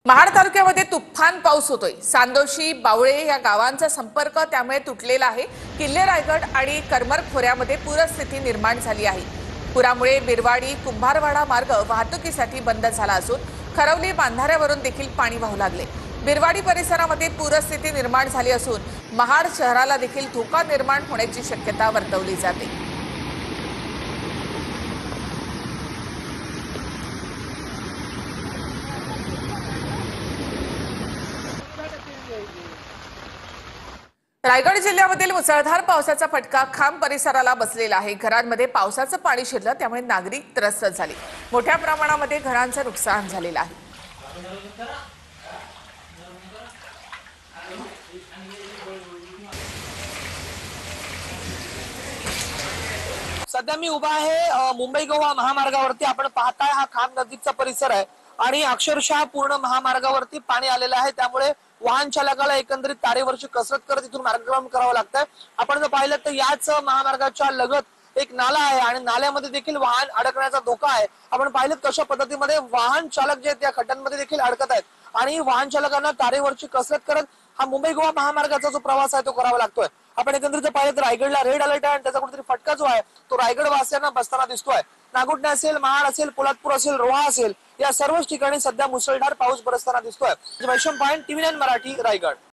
महाड तालुक्यामध्ये तुफान पाऊस होतोय। सांदोशी बावळे या गावांचा संपर्क त्यामुळे तुटलेला आहे। किल्ले रायगड आणि करमर खोऱ्यामध्ये पूरस्थिती निर्माण झाली आहे। पुरामुळे बिरवाडी कुंभारवाडा मार्ग वाहतुकीसाठी बंद झाला असून खरवली बांधाऱ्यावरून देखील पाणी वाहू लागले। बिरवाडी परिसरामध्ये पूरस्थिती निर्माण झाली असून महाड शहराला देखील धोका निर्माण होण्याची शक्यता वर्तवली जाते। रायगड जिल्ह्यामधील मुसळधार पावसाचा फटका खाम परिसराला बसलेला आहे। घरांमध्ये पावसाचं पाणी शिरलं त्यामुळे नागरिक त्रस्त झाले। मोठ्या प्रमाणामध्ये घरांचं नुकसान झालेलं आहे। सध्या मी उभा आहे मुंबई गोवा महामार्गावरती। आपण पाहताय हा खाम नदीचा परिसर आहे आणि अक्षरशः पूर्ण महामार्गावरती पाणी आलेलं आहे। त्यामुळे वाहन चालकाला एकंदरीत तारेवरची कसरत करत इथून मार्गक्रमण करावं लागतंय। आपण जर पाहिलं तर याच महामार्गाच्या लगत एक नाला आहे आणि नाल्यामध्ये देखील वाहन अडकण्याचा धोका आहे। आपण पाहिलं कशा पद्धतीमध्ये वाहन चालक जे त्या खड्ड्यांमध्ये देखील अडकत आहेत आणि वाहन चालकांना तारेवरची कसरत करत हा मुंबई गोवा महामार्गाचा जो प्रवास आहे तो करावा लागतोय। आपण एकंदरीत पाहिलं तर रायगडला रेड अलर्ट आहे आणि त्याचा कुठेतरी फटका जो आहे तो रायगड वासियांना बसताना दिसतोय। नागोठणे असेल, महाड असेल, पोलादपूर असेल, रोहा असेल, या सर्वच ठिकाणी सध्या मुसळधार पाऊस बरसताना दिसतोय। वैशम पायन, TV9 मराठी, रायगड।